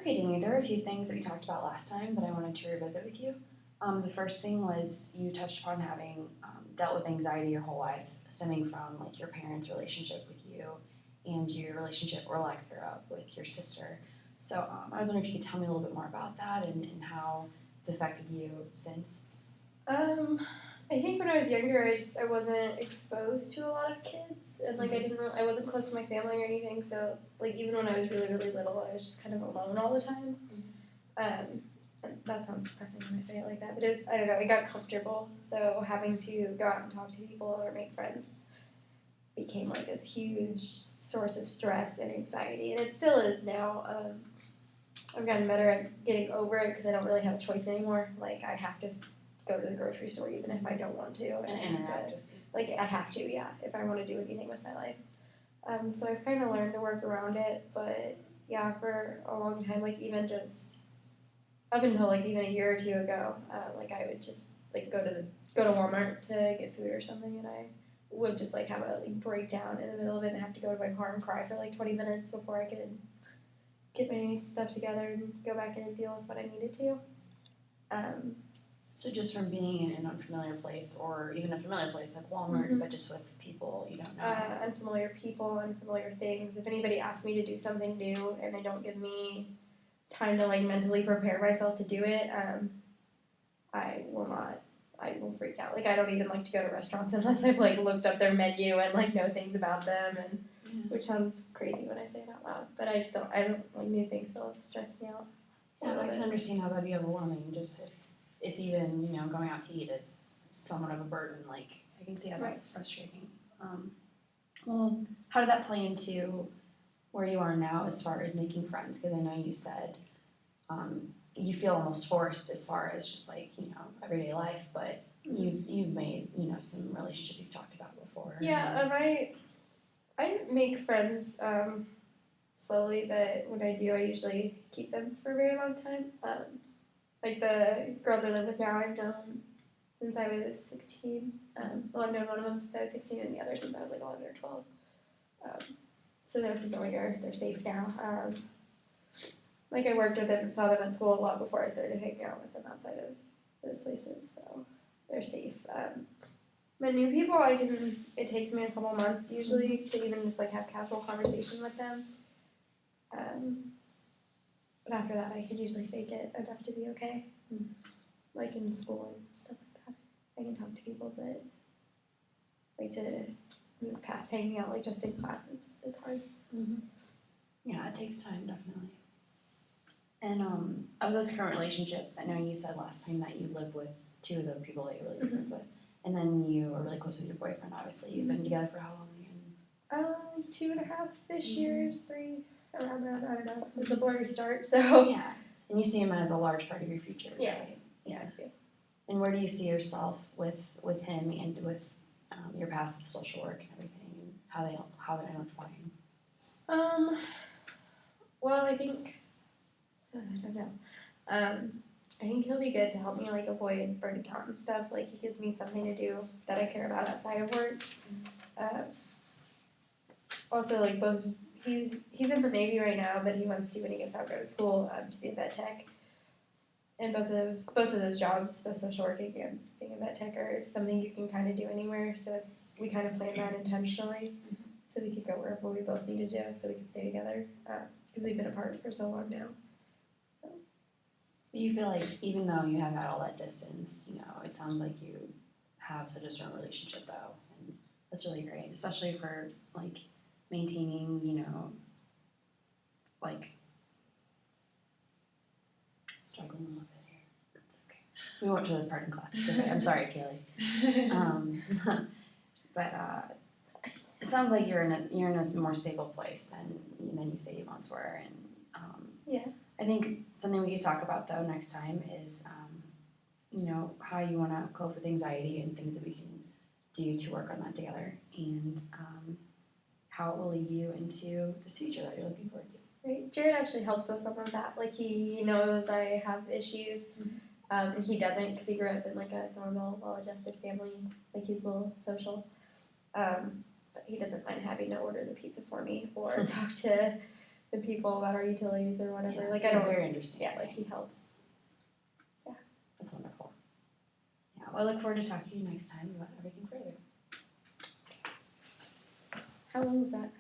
Okay, Danny, there are a few things that we talked about last time that I wanted to revisit with you. The first thing was you touched upon having dealt with anxiety your whole life, stemming from like your parents' relationship with you and your relationship or lack thereof with your sister. So I was wondering if you could tell me a little bit more about that and how it's affected you since. I think when I was younger, I wasn't exposed to a lot of kids, and like I wasn't close to my family or anything. So like even when I was really little, I was just kind of alone all the time. And that sounds depressing when I say it like that, but I don't know, I got comfortable. So having to go out and talk to people or make friends became like this huge source of stress and anxiety, and it still is now. I've gotten better at getting over it because I don't really have a choice anymore. Like I have to go to the grocery store even if I don't want to, And interact with people. like I have to, yeah, if I want to do anything with my life. So I've kind of learned to work around it, but yeah, for a long time, like even just up until like even a year or two ago, like I would just like go to Walmart to get food or something, and I would just like have a like breakdown in the middle of it and have to go to my car and cry for like 20 minutes before I could get my stuff together and go back in and deal with what I needed to. So just from being in an unfamiliar place or even a familiar place like Walmart, but just with people you don't know. Unfamiliar people, unfamiliar things. If anybody asks me to do something new and they don't give me time to like mentally prepare myself to do it, I will freak out. Like I don't even like to go to restaurants unless I've like looked up their menu and like know things about them, and which sounds crazy when I say it out loud, but I don't like new things still stress me out. Yeah, I can understand how that'd be overwhelming. Just if even going out to eat is somewhat of a burden, like I can see how that's frustrating. Well, how did that play into where you are now as far as making friends? Because I know you said you feel almost forced as far as just like everyday life, but you've made some relationships you've talked about before. Yeah, I make friends slowly, but when I do, I usually keep them for a very long time. Like the girls I live with now, I've known since I was 16. Well, I've known one of them since I was 16 and the other since I was like 11 or 12. So they're familiar, they're safe now. Like I worked with them and saw them at school a lot before I started hanging out with them outside of those places, so they're safe. But new people, it takes me a couple months usually to even just like have casual conversation with them. But after that, I can usually fake it enough to be okay. Like in school and stuff like that, I can talk to people, but like to move past hanging out like just in classes is hard. Yeah, it takes time, definitely. And of those current relationships, I know you said last time that you live with two of the people that you're really good friends with, and then you are really close with your boyfriend. Obviously, you've been together for how long again? 2.5-ish years, 3, around that. I don't know. It was a blurry start, so yeah. And you see him as a large part of your future. Yeah. Right? Yeah, I do. And where do you see yourself with him and with your path with social work and everything, and how they intertwine? Well, I think I don't know. I think he'll be good to help me like avoid burning out and stuff. Like he gives me something to do that I care about outside of work. Also, like he's in the Navy right now, but he wants to when he gets out go to school to be a vet tech. And both of those jobs, both social working and being a vet tech, are something you can kind of do anywhere. So we kind of planned that intentionally, so we could go wherever we both need to do, so we could stay together. Because we've been apart for so long now. You feel like even though you have had all that distance, it sounds like you have such a strong relationship though, and that's really great, especially for like maintaining, like struggling a little bit here. It's okay. We went to this part in class. It's okay. I'm sorry, Kaylee. But it sounds like you're in a more stable place than you say you once were, and yeah. I think something we could talk about though next time is, how you want to cope with anxiety and things that we can do to work on that together, and how it will lead you into the future that you're looking forward to. Right. Jared actually helps with some of that. Like he knows I have issues, and he doesn't because he grew up in like a normal, well-adjusted family. Like he's a little social, but he doesn't mind having to order the pizza for me or talk to the people about our utilities or whatever. Yeah, Like so I he's don't. very understanding. Yeah, like he helps. That's wonderful. Yeah, well, I look forward to talking to you next time about everything further. How long was that?